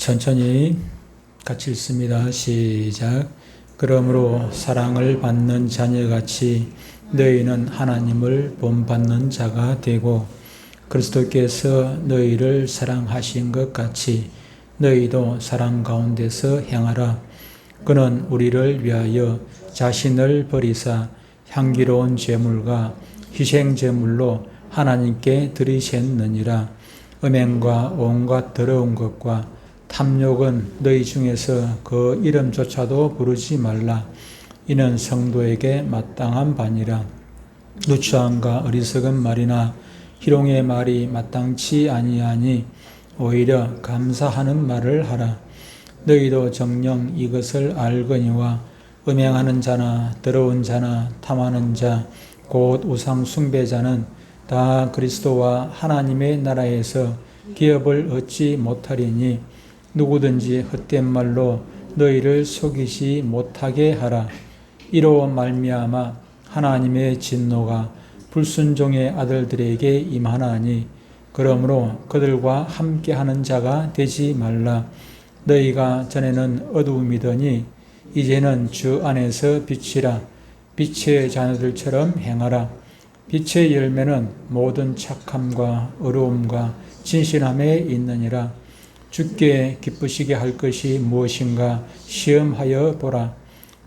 천천히 같이 읽습니다. 시작. 그러므로 사랑을 받는 자녀같이 너희는 하나님을 본받는 자가 되고 그리스도께서 너희를 사랑하신 것 같이 너희도 사랑 가운데서 행하라. 그는 우리를 위하여 자신을 버리사 향기로운 제물과 희생 제물로 하나님께 드리셨느니라. 음행과 온갖 더러운 것과 탐욕은 너희 중에서 그 이름조차도 부르지 말라. 이는 성도에게 마땅한 바니라. 누추함과 어리석은 말이나 희롱의 말이 마땅치 아니하니 오히려 감사하는 말을 하라. 너희도 정녕 이것을 알거니와 음행하는 자나 더러운 자나 탐하는 자 곧 우상 숭배자는 다 그리스도와 하나님의 나라에서 기업을 얻지 못하리니 누구든지 헛된 말로 너희를 속이지 못하게 하라. 이로 말미암아 하나님의 진노가 불순종의 아들들에게 임하나니 그러므로 그들과 함께하는 자가 되지 말라. 너희가 전에는 어두움이더니 이제는 주 안에서 빛이라. 빛의 자녀들처럼 행하라. 빛의 열매는 모든 착함과 의로움과 진실함에 있느니라. 주께 기쁘시게 할 것이 무엇인가 시험하여 보라.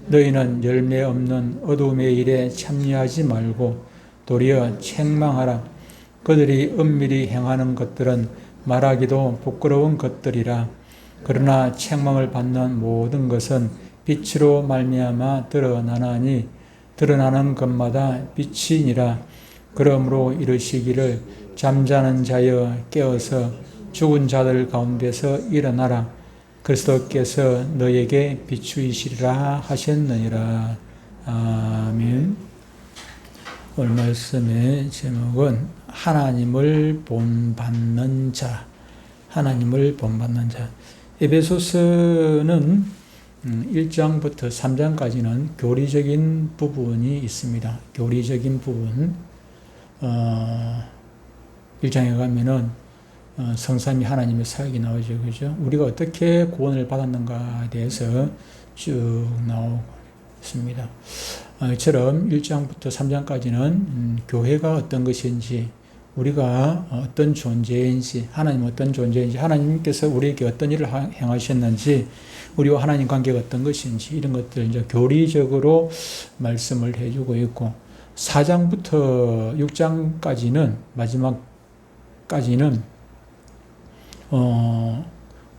너희는 열매 없는 어두움의 일에 참여하지 말고 도리어 책망하라. 그들이 은밀히 행하는 것들은 말하기도 부끄러운 것들이라. 그러나 책망을 받는 모든 것은 빛으로 말미암아 드러나나니 드러나는 것마다 빛이니라. 그러므로 이르시기를 잠자는 자여 깨어서 죽은 자들 가운데서 일어나라. 그리스도께서 너에게 비추이시리라 하셨느니라. 아멘. 오늘 말씀의 제목은 하나님을 본받는 자. 하나님을 본받는 자. 에베소서는 1장부터 3장까지는 교리적인 부분이 있습니다. 교리적인 부분. 1장에 가면은 성삼위 하나님의 사역이 나오죠. 그죠? 우리가 어떻게 구원을 받았는가에 대해서 쭉 나오고 있습니다. 이처럼 1장부터 3장까지는 교회가 어떤 것인지, 우리가 어떤 존재인지, 하나님 어떤 존재인지, 하나님께서 우리에게 어떤 일을 행하셨는지, 우리와 하나님 관계가 어떤 것인지, 이런 것들 이제 교리적으로 말씀을 해주고 있고, 4장부터 6장까지는, 마지막까지는,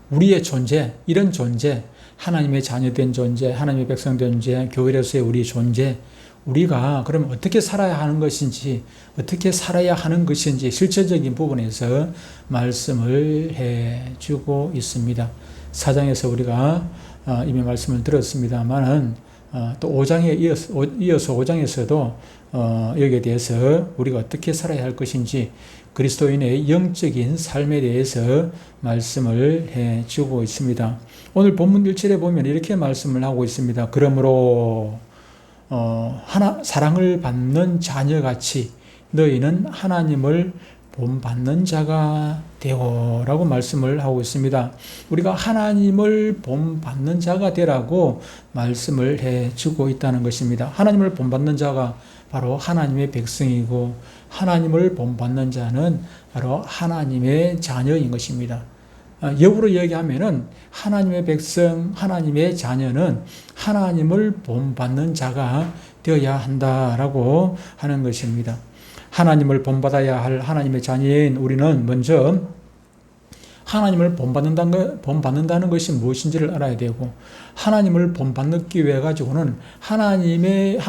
우리의 존재, 이런 존재, 하나님의 자녀된 존재, 하나님의 백성된 존재, 교회로서의 우리 존재, 우리가 그럼 어떻게 살아야 하는 것인지, 어떻게 살아야 하는 것인지 실제적인 부분에서 말씀을 해주고 있습니다. 4장에서 우리가 이미 말씀을 들었습니다만은 또 5장에 이어서 5장에서도 여기에 대해서 우리가 어떻게 살아야 할 것인지 그리스도인의 영적인 삶에 대해서 말씀을 해주고 있습니다. 오늘 본문 1절에 보면 이렇게 말씀을 하고 있습니다. 그러므로 사랑을 받는 자녀같이 너희는 하나님을 본받는 자가 되고라고 말씀을 하고 있습니다. 우리가 하나님을 본받는 자가 되라고 말씀을 해주고 있다는 것입니다. 하나님을 본받는 자가 바로 하나님의 백성이고 하나님을 본받는 자는 바로 하나님의 자녀인 것입니다. 역으로 얘기하면은 하나님의 백성, 하나님의 자녀는 하나님을 본받는 자가 되어야 한다라고 하는 것입니다. 하나님을 본받아야 할 하나님의 자녀인 우리는 먼저 하나님을 본받는다는 것이 무엇인지를 알아야 되고, 하나님을 본받기 위해 가지고는 하나님이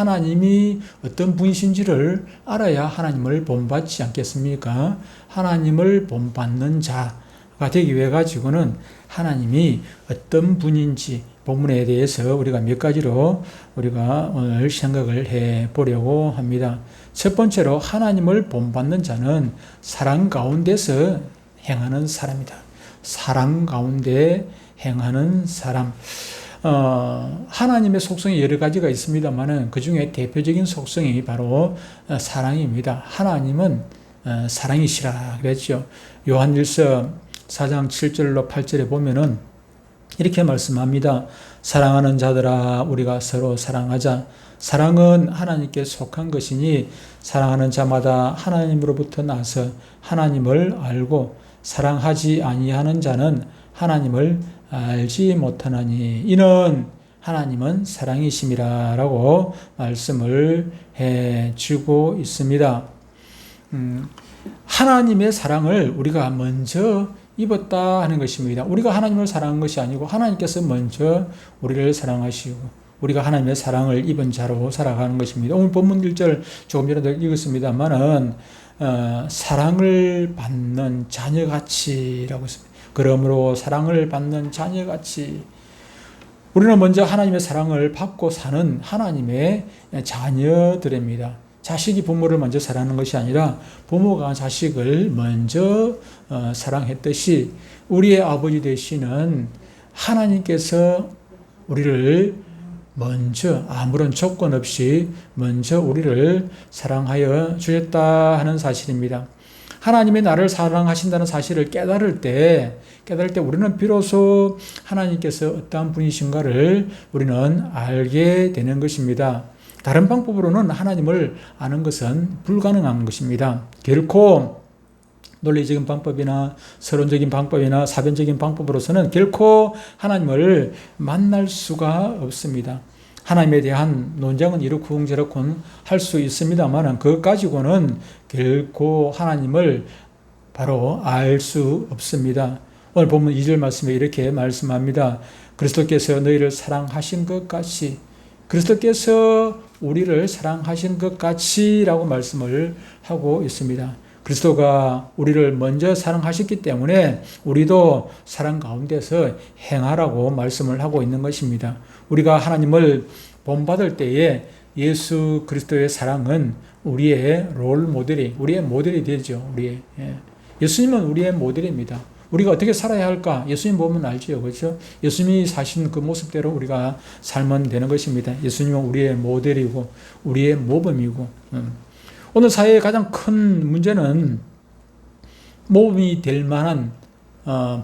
어떤 분이신지를 알아야 하나님을 본받지 않겠습니까? 하나님을 본받는 자가 되기 위해 가지고는 하나님이 어떤 분인지 본문에 대해서 우리가 몇 가지로 우리가 오늘 생각을 해 보려고 합니다. 첫 번째로 하나님을 본받는 자는 사랑 가운데서 행하는 사람이다. 사랑 가운데 행하는 사람. 하나님의 속성이 여러 가지가 있습니다만 그 중에 대표적인 속성이 바로 사랑입니다. 하나님은 사랑이시라 그랬죠. 요한일서 4장 7절로 8절에 보면은 이렇게 말씀합니다. 사랑하는 자들아 우리가 서로 사랑하자. 사랑은 하나님께 속한 것이니 사랑하는 자마다 하나님으로부터 나서 하나님을 알고 사랑하지 아니하는 자는 하나님을 알지 못하나니 이는 하나님은 사랑이심이라 라고 말씀을 해주고 있습니다. 하나님의 사랑을 우리가 먼저 입었다 하는 것입니다. 우리가 하나님을 사랑한 것이 아니고 하나님께서 먼저 우리를 사랑하시고 우리가 하나님의 사랑을 입은 자로 살아가는 것입니다. 오늘 본문 1절 조금 전에 읽었습니다만은 사랑을 받는 자녀같이라고 했습니다. 그러므로 사랑을 받는 자녀같이 우리는 먼저 하나님의 사랑을 받고 사는 하나님의 자녀들입니다. 자식이 부모를 먼저 사랑하는 것이 아니라 부모가 자식을 먼저 사랑했듯이 우리의 아버지 되시는 하나님께서 우리를 먼저 아무런 조건 없이 먼저 우리를 사랑하여 주셨다 하는 사실입니다. 하나님이 나를 사랑하신다는 사실을 깨달을 때 우리는 비로소 하나님께서 어떠한 분이신가를 우리는 알게 되는 것입니다. 다른 방법으로는 하나님을 아는 것은 불가능한 것입니다. 결코 논리적인 방법이나 서론적인 방법이나 사변적인 방법으로서는 결코 하나님을 만날 수가 없습니다. 하나님에 대한 논쟁은 이렇쿵저렇쿵 할 수 있습니다만 그것 가지고는 결코 하나님을 바로 알 수 없습니다. 오늘 본문 2절 말씀에 이렇게 말씀합니다. 그리스도께서 너희를 사랑하신 것 같이 그리스도께서 우리를 사랑하신 것 같이 라고 말씀을 하고 있습니다. 그리스도가 우리를 먼저 사랑하셨기 때문에 우리도 사랑 가운데서 행하라고 말씀을 하고 있는 것입니다. 우리가 하나님을 본받을 때에 예수 그리스도의 사랑은 우리의 롤 모델이, 우리의 모델이 되죠. 예수님은 우리의 모델입니다. 우리가 어떻게 살아야 할까? 예수님 보면 알지요. 그렇죠? 예수님이 사신 그 모습대로 우리가 살면 되는 것입니다. 예수님은 우리의 모델이고 우리의 모범이고 오늘 사회의 가장 큰 문제는 모범이 될 만한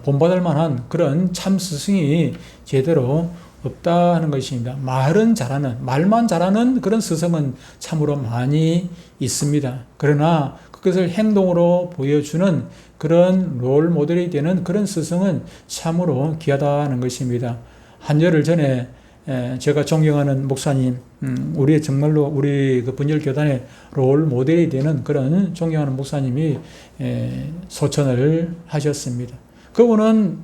본받을 만한 그런 참 스승이 제대로 없다는 것입니다. 말만 잘하는 그런 스승은 참으로 많이 있습니다. 그러나 그것을 행동으로 보여주는 그런 롤 모델이 되는 그런 스승은 참으로 귀하다는 것입니다. 한 열흘 전에 제가 존경하는 목사님, 정말로 우리 그 분열 교단의 롤 모델이 되는 그런 존경하는 목사님이 소천을 하셨습니다. 그분은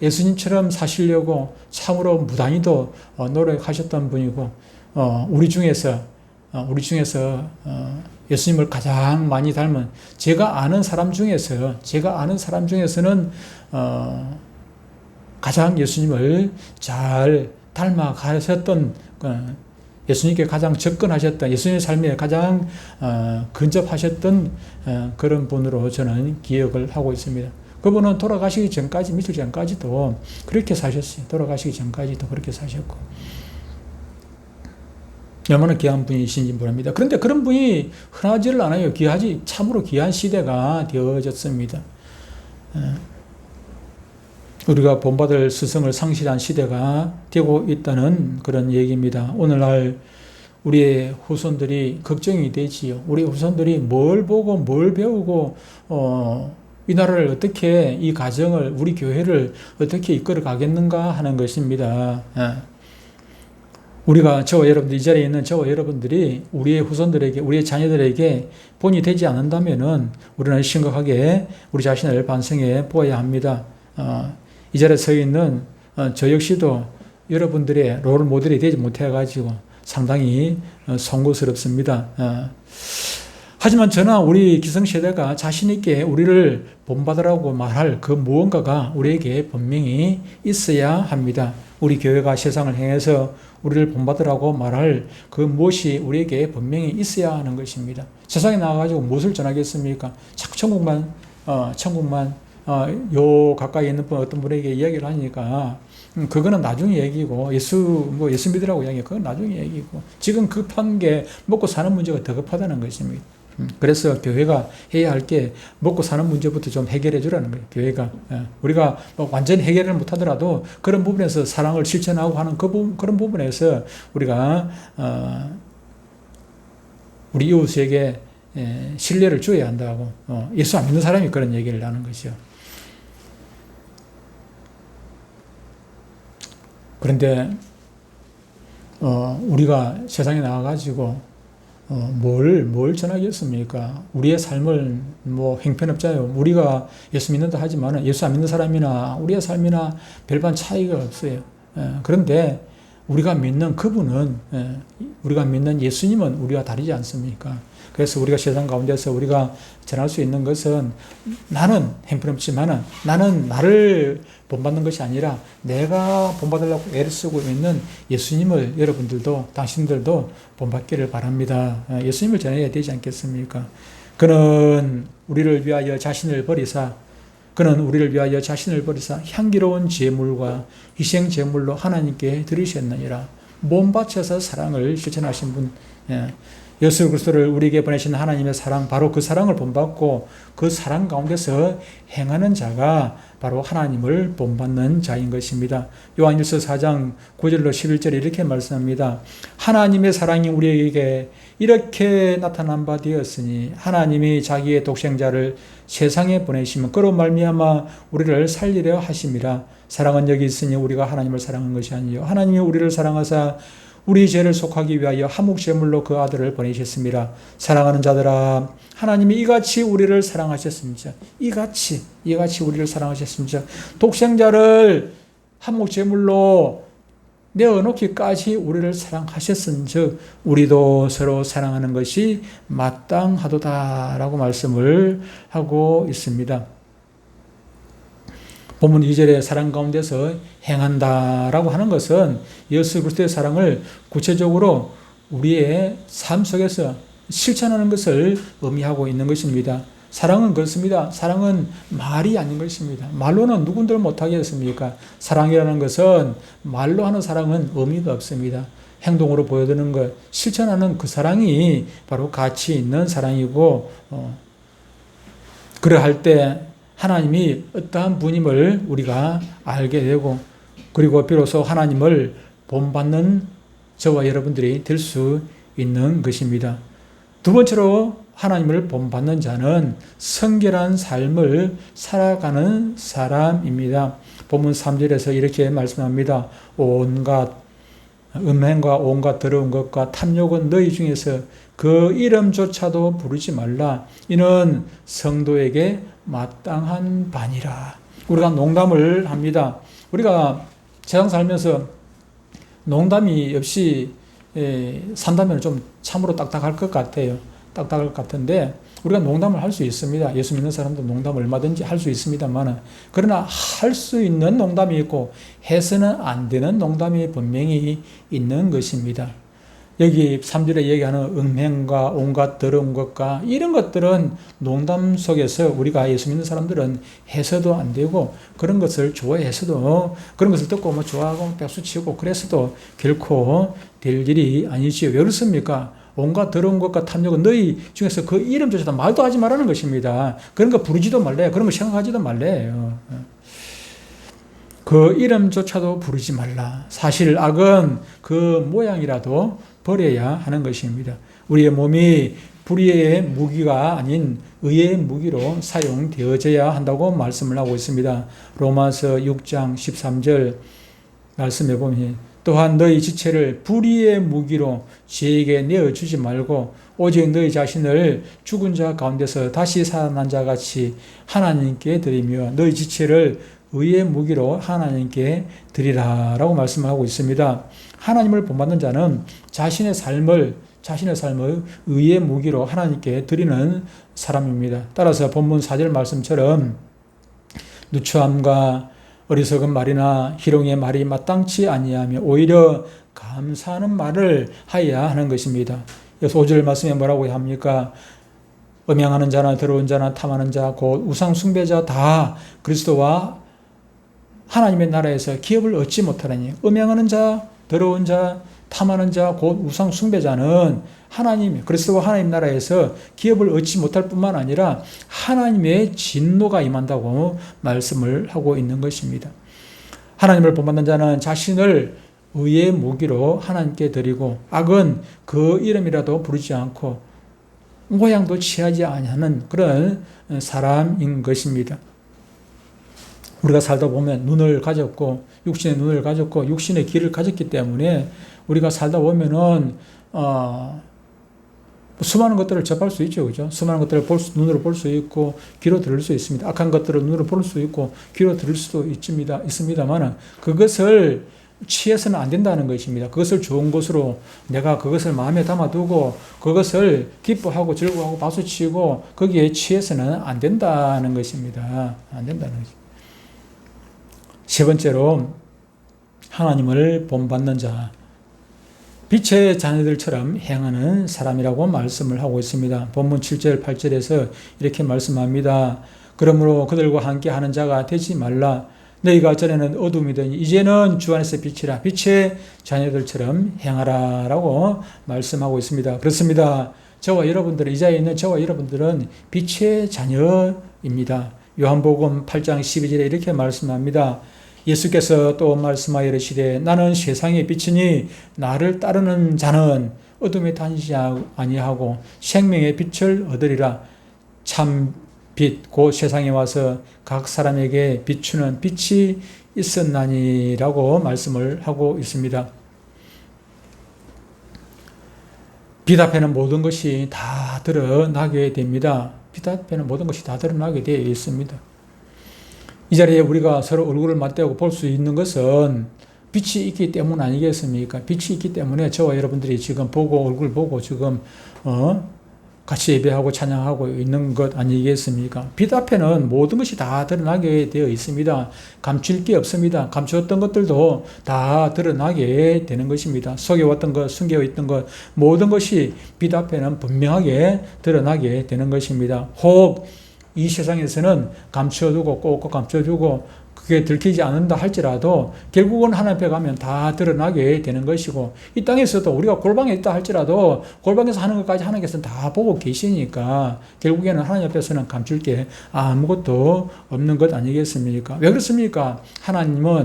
예수님처럼 사시려고 참으로 무단히도 노력하셨던 분이고, 우리 중에서 예수님을 가장 많이 닮은 제가 아는 사람 중에서는 가장 예수님을 잘 닮아가셨던, 예수님께 가장 접근하셨던, 예수님의 삶에 가장 근접하셨던 그런 분으로 저는 기억을 하고 있습니다. 그분은 돌아가시기 전까지, 며칠 전까지도 그렇게 사셨어요. 돌아가시기 전까지도 그렇게 사셨고. 얼마나 귀한 분이신지 모릅니다. 그런데 그런 분이 흔하지를 않아요. 참으로 귀한 시대가 되어졌습니다. 우리가 본받을 스승을 상실한 시대가 되고 있다는 그런 얘기입니다. 오늘날 우리의 후손들이 걱정이 되지요. 우리 후손들이 뭘 보고 뭘 배우고 이 나라를 어떻게, 이 가정을, 우리 교회를 어떻게 이끌어 가겠는가 하는 것입니다. 우리가 이 자리에 있는 저와 여러분들이 우리의 후손들에게, 우리의 자녀들에게 본이 되지 않는다면은 우리는 심각하게 우리 자신을 반성해 보아야 합니다. 이 자리에 서 있는 저 역시도 여러분들의 롤 모델이 되지 못해가지고 상당히 송구스럽습니다. 하지만 저나 우리 기성세대가 자신있게 우리를 본받으라고 말할 그 무언가가 우리에게 분명히 있어야 합니다. 우리 교회가 세상을 향해서 우리를 본받으라고 말할 그 무엇이 우리에게 분명히 있어야 하는 것입니다. 세상에 나와가지고 무엇을 전하겠습니까? 자꾸 천국만 요 가까이 있는 어떤 분에게 이야기를 하니까 그거는 나중에 얘기고, 예수 믿으라고 이야기해. 그건 나중에 얘기고, 지금 급한 게 먹고 사는 문제가 더 급하다는 것입니다. 그래서 교회가 해야 할 게 먹고 사는 문제부터 좀 해결해 주라는 거예요. 교회가. 우리가 뭐 완전히 해결을 못하더라도 그런 부분에서 사랑을 실천하고 하는 그런 부분에서 우리가 우리 이웃에게 신뢰를 줘야 한다고. 예수 안 믿는 사람이 그런 얘기를 하는 것이요. 그런데 우리가 세상에 나와가지고 뭘 전하겠습니까? 우리의 삶을 뭐 형편없자요. 우리가 예수 믿는다 하지만 예수 안 믿는 사람이나 우리의 삶이나 별반 차이가 없어요. 그런데 우리가 믿는 그분은, 우리가 믿는 예수님은 우리와 다르지 않습니까? 그래서 우리가 세상 가운데서 우리가 전할 수 있는 것은 나는 형편없지만은 나는 나를 본받는 것이 아니라 내가 본받으려고 애를 쓰고 있는 예수님을 여러분들도 당신들도 본받기를 바랍니다. 예수님을 전해야 되지 않겠습니까? 그는 우리를 위하여 자신을 버리사 향기로운 제물과 희생 제물로 하나님께 드리셨느니라. 몸 바쳐서 사랑을 실천하신 분, 예수 그리스도를 우리에게 보내신 하나님의 사랑, 바로 그 사랑을 본받고 그 사랑 가운데서 행하는 자가 바로 하나님을 본받는 자인 것입니다. 요한일서 4장 9절로 11절에 이렇게 말씀합니다. 하나님의 사랑이 우리에게 이렇게 나타난 바 되었으니 하나님이 자기의 독생자를 세상에 보내시면 그로 말미암아 우리를 살리려 하심이라. 사랑은 여기 있으니 우리가 하나님을 사랑한 것이 아니요 하나님이 우리를 사랑하사 우리 죄를 속하기 위하여 화목제물로 그 아들을 보내셨습니다. 사랑하는 자들아, 하나님이 이같이 우리를 사랑하셨습니다. 이같이 우리를 사랑하셨습니다. 독생자를 화목제물로 내어놓기까지 우리를 사랑하셨은즉 우리도 서로 사랑하는 것이 마땅하도다라고 말씀을 하고 있습니다. 본문 2절에 사랑 가운데서 행한다라고 하는 것은 예수 그리스도의 사랑을 구체적으로 우리의 삶 속에서 실천하는 것을 의미하고 있는 것입니다. 사랑은 그렇습니다. 사랑은 말이 아닌 것입니다. 말로는 누군들 못하겠습니까? 사랑이라는 것은 말로 하는 사랑은 의미가 없습니다. 행동으로 보여드는 것, 실천하는 그 사랑이 바로 가치 있는 사랑이고, 그러할 때 하나님이 어떠한 분임을 우리가 알게 되고, 그리고 비로소 하나님을 본받는 저와 여러분들이 될 수 있는 것입니다. 두 번째로 하나님을 본받는 자는 성결한 삶을 살아가는 사람입니다. 본문 3절에서 이렇게 말씀합니다. 온갖 음행과 온갖 더러운 것과 탐욕은 너희 중에서 그 이름조차도 부르지 말라. 이는 성도에게 마땅한 바니라. 우리가 농담을 합니다. 우리가 세상 살면서 농담이 없이 산다면 좀 참으로 딱딱할 것 같아요. 딱딱할 것 같은데 우리가 농담을 할 수 있습니다. 예수 믿는 사람도 농담을 얼마든지 할 수 있습니다만, 그러나 할 수 있는 농담이 있고 해서는 안 되는 농담이 분명히 있는 것입니다. 여기 3절에 얘기하는 음행과 온갖 더러운 것과 이런 것들은 농담 속에서 우리가 예수 믿는 사람들은 해서도 안 되고, 그런 것을 좋아해서도, 그런 것을 듣고 뭐 좋아하고 박수치고 그래서도 결코 될 일이 아니지요. 왜 그렇습니까? 온갖 더러운 것과 탐욕은 너희 중에서 그 이름조차도 말도 하지 말라는 것입니다. 그런 거 부르지도 말래. 그런 거 생각하지도 말래요. 그 이름조차도 부르지 말라. 사실 악은 그 모양이라도 버려야 하는 것입니다. 우리의 몸이 불의의 무기가 아닌 의의 무기로 사용되어져야 한다고 말씀을 하고 있습니다. 로마서 6장 13절 말씀해 보면, 또한 너희 지체를 불의의 무기로 죄에게 내어주지 말고 오직 너희 자신을 죽은 자 가운데서 다시 살아난 자 같이 하나님께 드리며 너희 지체를 의의 무기로 하나님께 드리라라고 말씀을 하고 있습니다. 하나님을 본받는 자는 자신의 삶을 의의 무기로 하나님께 드리는 사람입니다. 따라서 본문 4절 말씀처럼 누추함과 어리석은 말이나 희롱의 말이 마땅치 아니하며 오히려 감사하는 말을 하여야 하는 것입니다. 그래서 5절 말씀에 뭐라고 합니까? 음행하는 자나 더러운 자나 탐하는 자 곧 우상 숭배자 다 그리스도와 하나님의 나라에서 기업을 얻지 못하라니. 음행하는 자, 더러운 자, 탐하는 자, 곧 우상 숭배자는 그리스도와 하나님 나라에서 기업을 얻지 못할 뿐만 아니라 하나님의 진노가 임한다고 말씀을 하고 있는 것입니다. 하나님을 본받는 자는 자신을 의의 무기로 하나님께 드리고 악은 그 이름이라도 부르지 않고 모양도 취하지 아니하는 그런 사람인 것입니다. 우리가 살다 보면 눈을 가졌고 육신의 눈을 가졌고 육신의 귀를 가졌기 때문에 우리가 살다 보면은 수많은 것들을 접할 수 있죠, 그죠? 수많은 것들을 눈으로 볼 수 있고 귀로 들을 수 있습니다. 악한 것들을 눈으로 볼 수 있고 귀로 들을 수도 있습니다만은 그것을 취해서는 안 된다는 것입니다. 그것을 좋은 것으로 내가 그것을 마음에 담아두고 그것을 기뻐하고 즐거워하고 박수치고 거기에 취해서는 안 된다는 것입니다. 안 된다는 것입니다. 세 번째로 하나님을 본받는 자, 빛의 자녀들처럼 행하는 사람이라고 말씀을 하고 있습니다. 본문 7절 8절에서 이렇게 말씀합니다. 그러므로 그들과 함께 하는 자가 되지 말라. 너희가 전에는 어둠이더니 이제는 주 안에서 빛이라. 빛의 자녀들처럼 행하라 라고 말씀하고 있습니다. 그렇습니다. 저와 여러분들은, 이 자리에 있는 저와 여러분들은 빛의 자녀입니다. 요한복음 8장 12절에 이렇게 말씀합니다. 예수께서 또 말씀하여 이르시되 나는 세상의 빛이니 나를 따르는 자는 어둠에 다니지 아니하고 생명의 빛을 얻으리라. 참 빛, 곧 세상에 와서 각 사람에게 비추는 빛이 있었나니라고 말씀을 하고 있습니다. 빛 앞에는 모든 것이 다 드러나게 됩니다. 빛 앞에는 모든 것이 다 드러나게 되어 있습니다. 이 자리에 우리가 서로 얼굴을 맞대고 볼 수 있는 것은 빛이 있기 때문 아니겠습니까? 빛이 있기 때문에 저와 여러분들이 지금 얼굴 보고 지금 같이 예배하고 찬양하고 있는 것 아니겠습니까? 빛 앞에는 모든 것이 다 드러나게 되어 있습니다. 감출 게 없습니다. 감추었던 것들도 다 드러나게 되는 것입니다. 속여왔던 것, 숨겨있던 것, 모든 것이 빛 앞에는 분명하게 드러나게 되는 것입니다. 혹 이 세상에서는 감춰두고 꼭 감춰두고 그게 들키지 않는다 할지라도 결국은 하나님 앞에 가면 다 드러나게 되는 것이고, 이 땅에서도 우리가 골방에 있다 할지라도 골방에서 하는 것까지 하나님께서는 다 보고 계시니까 결국에는 하나님 앞에서는 감출 게 아무것도 없는 것 아니겠습니까? 왜 그렇습니까?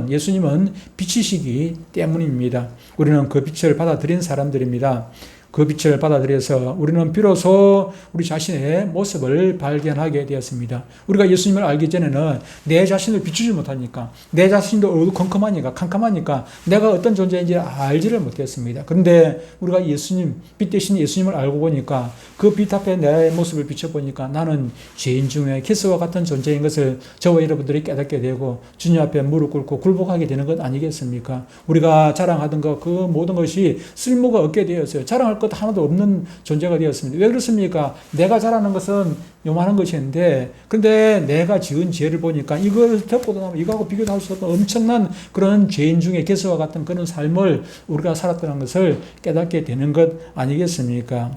예수님은 빛이시기 때문입니다. 우리는 그 빛을 받아들인 사람들입니다. 그 빛을 받아들여서 우리는 비로소 우리 자신의 모습을 발견하게 되었습니다. 우리가 예수님을 알기 전에는 내 자신을 비추지 못하니까, 내 자신도 어두컴컴하니까, 캄캄하니까 내가 어떤 존재인지 알지를 못했습니다. 그런데 우리가 빛 대신 예수님을 알고 보니까 그 빛 앞에 내 모습을 비춰보니까 나는 죄인 중에 키스와 같은 존재인 것을 저와 여러분들이 깨닫게 되고 주님 앞에 무릎 꿇고 굴복하게 되는 것 아니겠습니까? 우리가 자랑하던 것, 그 모든 것이 쓸모가 없게 되었어요. 자랑할 것 하나도 없는 존재가 되었습니다. 왜 그렇습니까? 내가 잘하는 것은 요만한 것이었는데, 그런데 내가 지은 죄를 보니까 이걸 덮고도 나면 이거하고 비교도 할 수 없는 엄청난 그런 죄인 중에 개수와 같은 그런 삶을 우리가 살았다는 것을 깨닫게 되는 것 아니겠습니까?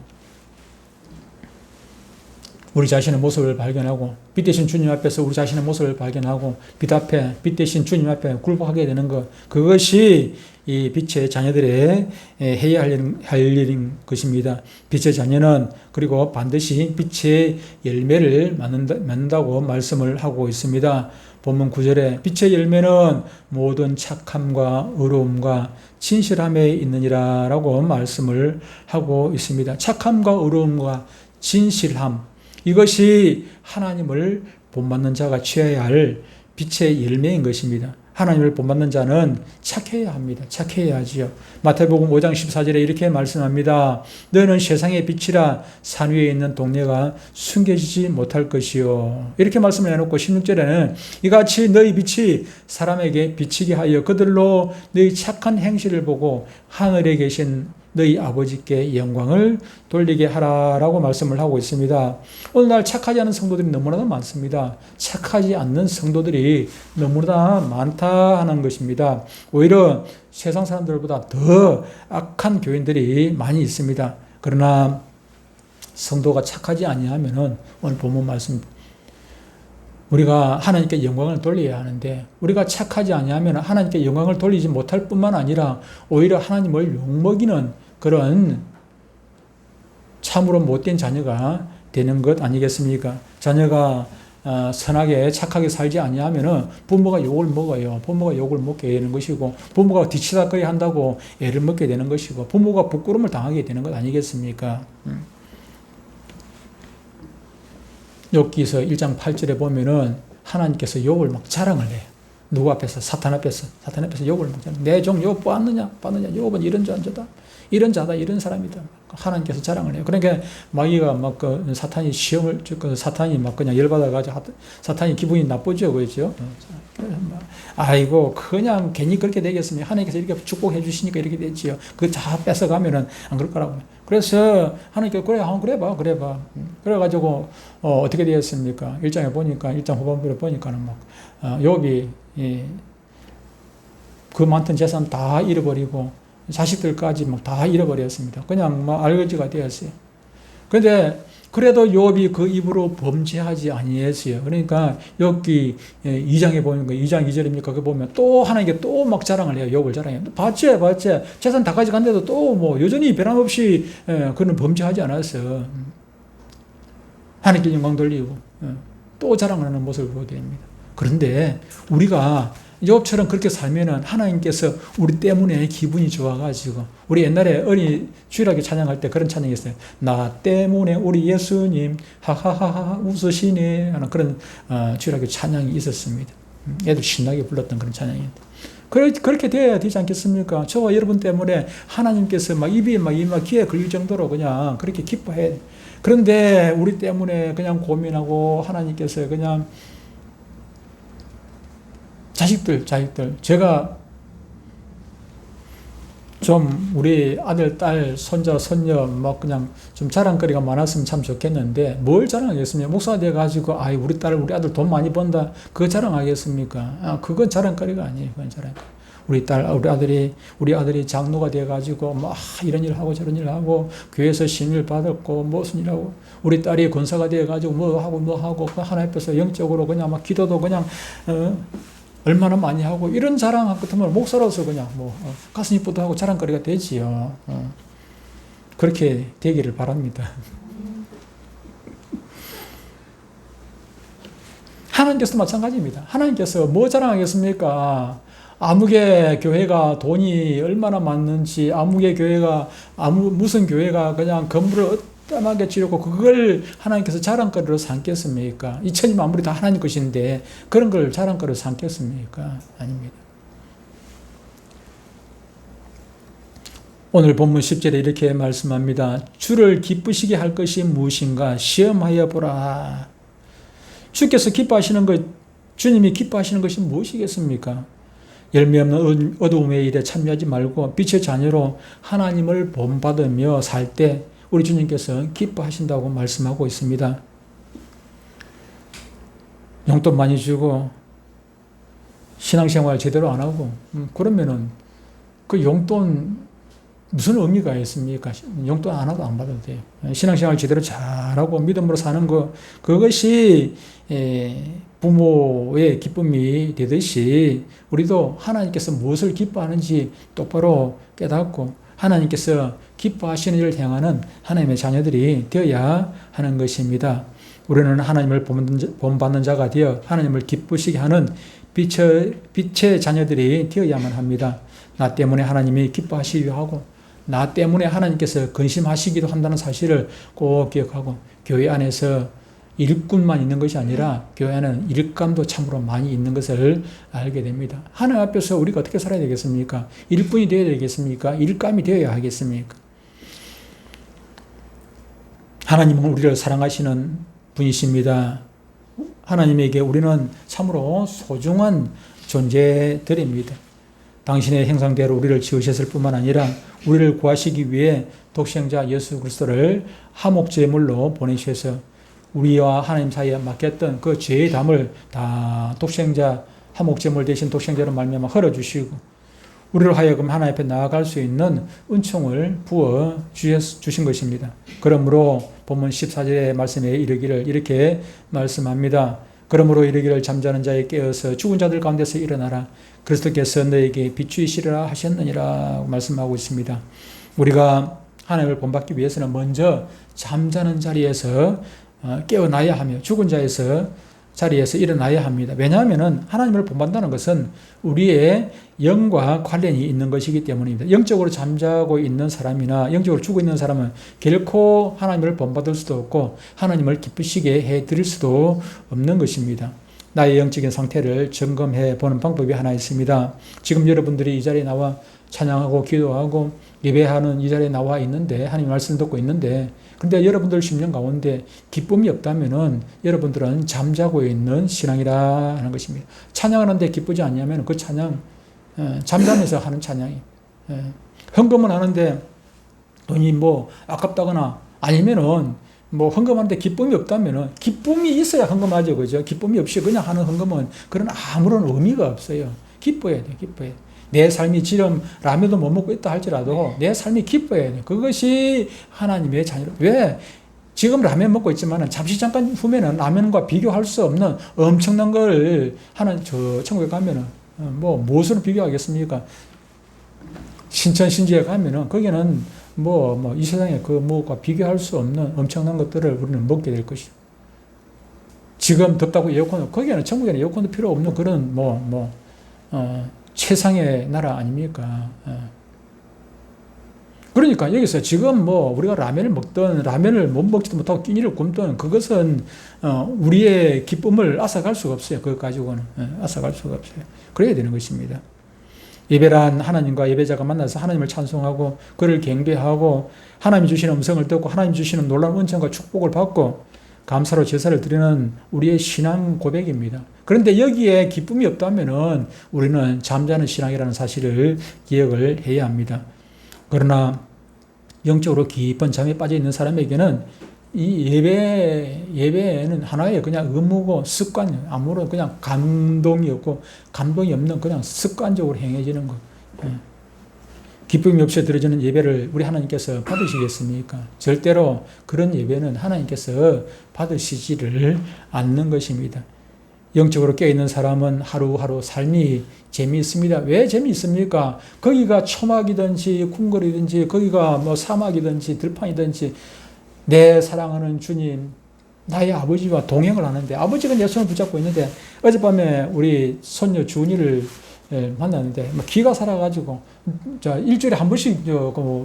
우리 자신의 모습을 발견하고 빛 대신 주님 앞에서 우리 자신의 모습을 발견하고 빛 대신 주님 앞에 굴복하게 되는 것, 그것이 이 빛의 자녀들의 해야 할 일인 것입니다. 빛의 자녀는 그리고 반드시 빛의 열매를 맺는다고 말씀을 하고 있습니다. 본문 9절에 빛의 열매는 모든 착함과 의로움과 진실함에 있느니라 라고 말씀을 하고 있습니다. 착함과 의로움과 진실함, 이것이 하나님을 본받는 자가 취해야 할 빛의 열매인 것입니다. 하나님을 본받는 자는 착해야 합니다. 착해야 하지요. 마태복음 5장 14절에 이렇게 말씀합니다. 너는 세상의 빛이라 산 위에 있는 동네가 숨겨지지 못할 것이요. 이렇게 말씀을 해놓고 16절에는 이같이 너희 빛이 사람에게 비치게 하여 그들로 너희 착한 행실을 보고 하늘에 계신 너희 아버지께 영광을 돌리게 하라라고 말씀을 하고 있습니다. 오늘날 착하지 않은 성도들이 너무나도 많습니다. 착하지 않는 성도들이 너무나 많다 하는 것입니다. 오히려 세상 사람들보다 더 악한 교인들이 많이 있습니다. 그러나 성도가 착하지 아니하면은 오늘 본문 말씀 우리가 하나님께 영광을 돌려야 하는데 우리가 착하지 아니하면 하나님께 영광을 돌리지 못할 뿐만 아니라 오히려 하나님을 욕먹이는 그런 참으로 못된 자녀가 되는 것 아니겠습니까? 자녀가 선하게 착하게 살지 아니하면 부모가 욕을 먹어요. 부모가 욕을 먹게 되는 것이고 부모가 뒤치다거리 한다고 애를 먹게 되는 것이고 부모가 부끄러움을 당하게 되는 것 아니겠습니까? 욥기서 1장 8절에 보면은 하나님께서 욥을 막 자랑을 해요. 누구 앞에서? 사탄 앞에서 욥을 막 자랑. 내 종 욥 보았느냐? 욥은 이런 자다. 이런 자다. 이런 사람이다. 하나님께서 자랑을 해요. 그러니까 마귀가 막 그 사탄이 시험을 사탄이 막 그냥 열받아가지고 사탄이 기분이 나쁘죠, 그렇죠? 아이고 그냥 괜히 그렇게 되겠습니까? 하나님께서 이렇게 축복해 주시니까 이렇게 됐지요. 그거 다 뺏어가면은 안 그럴 거라고. 그래서 하나님께서 그래봐. 그래가지고 어떻게 되었습니까? 1장에 보니까 1장 후반부에 보니까는 막 욥이 그 많던 재산 다 잃어버리고 자식들까지 막 다 잃어버렸습니다. 그냥 막 알거지가 되었어요. 그런데 그래도 욥이 그 입으로 범죄하지 아니했어요. 그러니까 욥기 2장에 보면 2장 2절입니까? 그거 보면 또 하나님께 또 막 자랑을 해요. 욥을 자랑해요. 봤지? 재산 다 가져간데도 또 뭐 여전히 변함없이 그는 범죄하지 않았어. 하나님께 영광 돌리고 또 자랑을 하는 모습을 보게 됩니다. 그런데 우리가 욥처럼 그렇게 살면은 하나님께서 우리 때문에 기분이 좋아가지고 우리 옛날에 어린이 주일학교 찬양할 때 그런 찬양이 있어요. 나 때문에 우리 예수님 하하하하 웃으시네 하는 그런 주일학교 찬양이 있었습니다. 애들 신나게 불렀던 그런 찬양인데 그렇게 되어야 되지 않겠습니까? 저와 여러분 때문에 하나님께서 막 입이 막 귀에 걸릴 정도로 그냥 그렇게 기뻐해. 그런데 우리 때문에 그냥 고민하고 하나님께서 그냥 자식들. 제가 좀 우리 아들, 딸, 손자, 손녀 막 그냥 좀 자랑거리가 많았으면 참 좋겠는데 뭘 자랑하겠습니까? 목사가 돼가지고 우리 딸, 우리 아들 돈 많이 번다. 그거 자랑하겠습니까? 그건 자랑거리가 아니에요. 그건 자랑. 우리 딸, 우리 아들이 장로가 돼가지고 막 이런 일 하고 저런 일 하고 교회에서 신일 받았고 무슨 일 하고 우리 딸이 권사가 돼가지고 뭐 하고 하나님 앞에서 영적으로 그냥 막 기도도 그냥 얼마나 많이 하고 이런 자랑 같으면 목사로서 그냥 가슴이 뿌듯하고 자랑거리가 되지요. 그렇게 되기를 바랍니다. 하나님께서도 마찬가지입니다. 하나님께서 뭐 자랑하겠습니까? 아무개 교회가 돈이 얼마나 많는지, 무슨 교회가 그냥 건물을 땀하게 지르고 그걸 하나님께서 자랑거리로 삼겠습니까? 이 천지 만물이 다 하나님 것인데 그런 걸 자랑거리로 삼겠습니까? 아닙니다. 오늘 본문 10절에 이렇게 말씀합니다. 주를 기쁘시게 할 것이 무엇인가 시험하여 보라. 주께서 기뻐하시는 것, 주님이 기뻐하시는 것이 무엇이겠습니까? 열매 없는 어두움의 일에 참여하지 말고 빛의 자녀로 하나님을 본받으며 살 때 우리 주님께서 기뻐하신다고 말씀하고 있습니다. 용돈 많이 주고 신앙생활 제대로 안 하고 그러면은 그 용돈 무슨 의미가 있습니까? 용돈 안 하도 안 받아도 돼요. 신앙생활 제대로 잘하고 믿음으로 사는 것, 그것이 부모의 기쁨이 되듯이 우리도 하나님께서 무엇을 기뻐하는지 똑바로 깨닫고 하나님께서 기뻐하시는 일을 향하는 하나님의 자녀들이 되어야 하는 것입니다. 우리는 하나님을 본받는 자가 되어 하나님을 기쁘시게 하는 빛의 자녀들이 되어야만 합니다. 나 때문에 하나님이 기뻐하시기도 하고 나 때문에 하나님께서 근심하시기도 한다는 사실을 꼭 기억하고 교회 안에서 일꾼만 있는 것이 아니라 교회 안에는 일감도 참으로 많이 있는 것을 알게 됩니다. 하나님 앞에서 우리가 어떻게 살아야 되겠습니까? 일꾼이 되어야 되겠습니까? 일감이 되어야 하겠습니까? 하나님은 우리를 사랑하시는 분이십니다. 하나님에게 우리는 참으로 소중한 존재들입니다. 당신의 형상대로 우리를 지으셨을 뿐만 아니라 우리를 구하시기 위해 독생자 예수 그리스도를 화목제물로 보내주셔서 우리와 하나님 사이에 맡겼던 그 죄의 담을 다 독생자 화목제물 대신 독생자로 말미암아 흘려주시고 우리를 하여금 하나님 앞에 나아갈 수 있는 은총을 부어 주신 것입니다. 그러므로 본문 14절의 말씀에 이르기를 이렇게 말씀합니다. 그러므로 이르기를 잠자는 자에 깨어서 죽은 자들 가운데서 일어나라. 그리스도께서 너에게 비추이시리라 하셨느니라 말씀하고 있습니다. 우리가 하나님을 본받기 위해서는 먼저 잠자는 자리에서 깨어나야 하며 죽은 자리에서 일어나야 합니다. 왜냐하면 하나님을 본받는다는 것은 우리의 영과 관련이 있는 것이기 때문입니다. 영적으로 잠자고 있는 사람이나 영적으로 죽어 있는 사람은 결코 하나님을 본받을 수도 없고 하나님을 기쁘시게 해드릴 수도 없는 것입니다. 나의 영적인 상태를 점검해 보는 방법이 하나 있습니다. 지금 여러분들이 이 자리에 나와 찬양하고 기도하고 예배하는 이 자리에 나와 있는데 하나님 말씀 듣고 있는데 근데 여러분들 심령 가운데 기쁨이 없다면은 여러분들은 잠자고 있는 신앙이라 하는 것입니다. 찬양하는데 기쁘지 않냐면 그 찬양 잠자면서 하는 찬양이 헌금은 하는데 돈이 뭐 아깝다거나 아니면은 뭐 헌금하는데 기쁨이 없다면은 기쁨이 있어야 헌금하죠, 그죠? 기쁨이 없이 그냥 하는 헌금은 그런 아무런 의미가 없어요. 기뻐야 돼, 기뻐야 돼. 내 삶이 지금 라면도 못 먹고 있다 할지라도 내 삶이 기뻐야 돼. 그것이 하나님의 자녀로. 왜? 지금 라면 먹고 있지만 잠시 잠깐 후면은 라면과 비교할 수 없는 엄청난 걸 저 천국에 가면은 뭐 무엇으로 비교하겠습니까? 신천 신지에 가면은 거기는 이 세상에 그 뭐가 비교할 수 없는 엄청난 것들을 우리는 먹게 될 것이죠. 지금 덥다고 거기에는 천국에는 에어컨도 필요 없는 그런 최상의 나라 아닙니까? 그러니까 여기서 지금 우리가 라면을 먹든 라면을 못 먹지도 못하고 끼니를 굶든 그것은 우리의 기쁨을 앗아갈 수가 없어요. 그것 가지고는 앗아갈 수가 없어요. 그래야 되는 것입니다. 예배란 하나님과 예배자가 만나서 하나님을 찬송하고 그를 경배하고 하나님이 주시는 음성을 듣고 하나님이 주시는 놀라운 은총과 축복을 받고 감사로 제사를 드리는 우리의 신앙 고백입니다. 그런데 여기에 기쁨이 없다면 우리는 잠자는 신앙이라는 사실을 기억을 해야 합니다. 그러나 영적으로 깊은 잠에 빠져 있는 사람에게는 이 예배는 하나의 그냥 의무고 습관, 아무런 그냥 감동이 없는 그냥 습관적으로 행해지는 것. 기쁨이 없이 드려지는 예배를 우리 하나님께서 받으시겠습니까? 절대로 그런 예배는 하나님께서 받으시지를 않는 것입니다. 영적으로 깨어있는 사람은 하루하루 삶이 재미있습니다. 왜 재미있습니까? 거기가 초막이든지 궁궐이든지 거기가 사막이든지 들판이든지 내 사랑하는 주님, 나의 아버지와 동행을 하는데 아버지가 내 손을 붙잡고 있는데 어젯밤에 우리 손녀 준이를 만났는데 기가 살아가지고 일주일에 한 번씩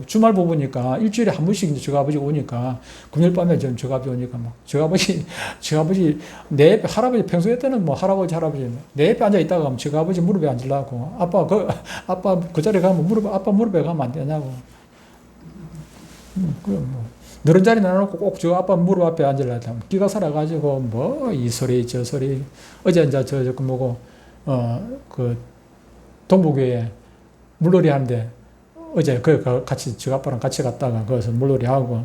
주말 부부니까 일주일에 한 번씩 저가 아버지가 오니까 금요일 밤에 저가 아버지 오니까 저가 아버지 내 옆에 할아버지 평소에 때는 할아버지 내 옆에 앉아 있다가 저가 아버지 무릎에 앉으려고 아빠 그 자리에 가면 아빠 무릎에 가면 안 되냐고 너른 자리 놔놓고 꼭 저 아빠 무릎 앞에 앉으려고 기가 살아가지고 이 소리 저 소리 어제 이제 동부교회 물놀이 하는데 어제 같이 저 아빠랑 같이 갔다가 거기서 물놀이 하고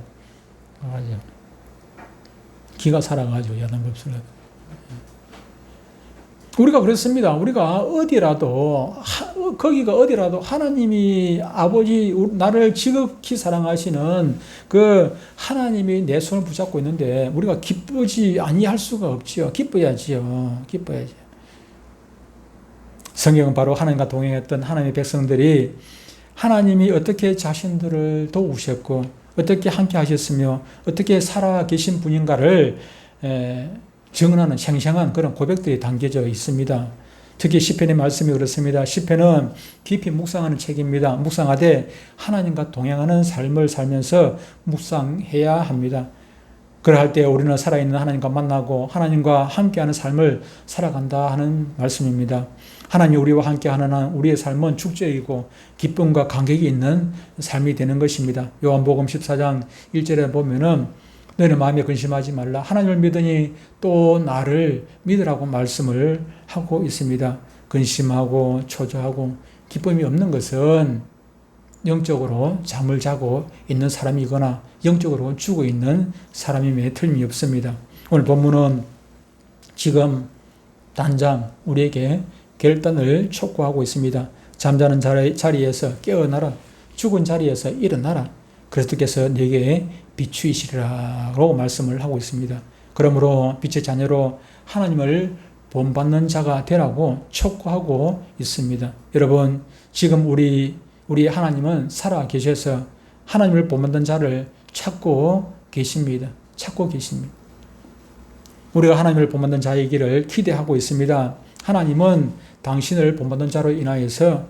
기가 살아가지고 야단법을 우리가 그렇습니다. 우리가 거기가 어디라도 하나님이 아버지 나를 지극히 사랑하시는 그 하나님이 내 손을 붙잡고 있는데 우리가 기쁘지 아니할 수가 없지요. 기뻐야지요. 성경은 바로 하나님과 동행했던 하나님의 백성들이 하나님이 어떻게 자신들을 도우셨고 어떻게 함께 하셨으며 어떻게 살아 계신 분인가를 증언하는 생생한 그런 고백들이 담겨져 있습니다. 특히 시편의 말씀이 그렇습니다. 시편은 깊이 묵상하는 책입니다. 묵상하되 하나님과 동행하는 삶을 살면서 묵상해야 합니다. 그럴 때 우리는 살아있는 하나님과 만나고 하나님과 함께하는 삶을 살아간다 하는 말씀입니다. 하나님이 우리와 함께하는 한 우리의 삶은 축제이고 기쁨과 감격이 있는 삶이 되는 것입니다. 요한복음 14장 1절에 보면은 너는 마음에 근심하지 말라. 하나님을 믿으니 또 나를 믿으라고 말씀을 하고 있습니다. 근심하고 초조하고 기쁨이 없는 것은 영적으로 잠을 자고 있는 사람이거나 영적으로 죽어 있는 사람임에 틀림이 없습니다. 오늘 본문은 지금 당장 우리에게 결단을 촉구하고 있습니다. 잠자는 자리에서 깨어나라. 죽은 자리에서 일어나라. 그리스도께서 네게 비추이시리라고 말씀을 하고 있습니다. 그러므로 빛의 자녀로 하나님을 본받는 자가 되라고 촉구하고 있습니다. 여러분, 지금 우리 하나님은 살아 계셔서 하나님을 본받는 자를 찾고 계십니다. 찾고 계십니다. 우리가 하나님을 본받는 자이기를 기대하고 있습니다. 하나님은 당신을 본받는 자로 인하여서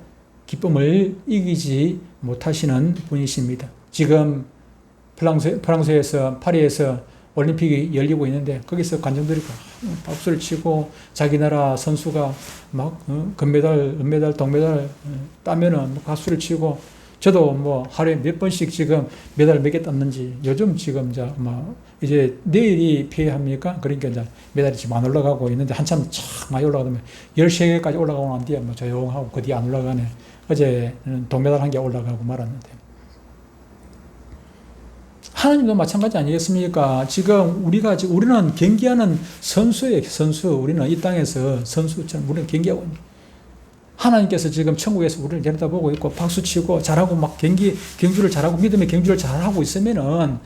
기쁨을 이기지 못하시는 분이십니다. 지금 프랑스에서 파리에서 올림픽이 열리고 있는데 거기서 관중들이 박수를 치고 자기 나라 선수가 막 금메달, 은메달, 동메달 따면은 박수를 치고 저도 뭐 하루에 몇 번씩 지금 메달 몇 개 땄는지 요즘 지금 이제 내일이 폐회합니까? 그러니까 이제 메달이 지금 안 올라가고 있는데 한참 촥 많이 올라가면 13개까지 올라가고 난 뒤에 뭐 조용하고 그 뒤에 안 올라가네. 어제는 동메달 한 개 올라가고 말았는데. 하나님도 마찬가지 아니겠습니까? 지금 우리는 경기하는 선수예요, 선수. 우리는 이 땅에서 선수처럼 우리는 경기하고 있는. 하나님께서 지금 천국에서 우리를 내려다보고 있고 박수치고 잘하고 막 경주를 잘하고 믿음의 경주를 잘하고 있으면은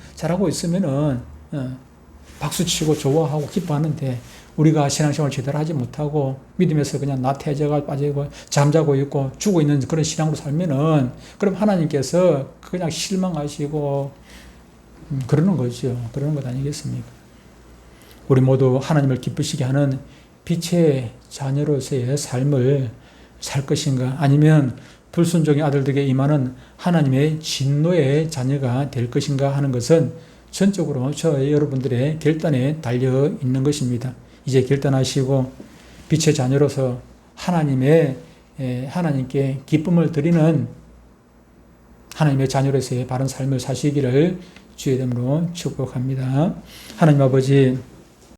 박수치고 좋아하고 기뻐하는데 우리가 신앙생활을 제대로 하지 못하고 믿음에서 그냥 나태해져가 빠지고 잠자고 있고 죽어 있는 그런 신앙으로 살면은 그럼 하나님께서 그냥 실망하시고 그러는 거죠. 그러는 것 아니겠습니까? 우리 모두 하나님을 기쁘시게 하는 빛의 자녀로서의 삶을 살 것인가? 아니면 불순종의 아들들에게 임하는 하나님의 진노의 자녀가 될 것인가 하는 것은 전적으로 저와 여러분들의 결단에 달려 있는 것입니다. 이제 결단하시고 빛의 자녀로서 하나님께 기쁨을 드리는 하나님의 자녀로서의 바른 삶을 사시기를 주의 이름으로 축복합니다. 하나님 아버지,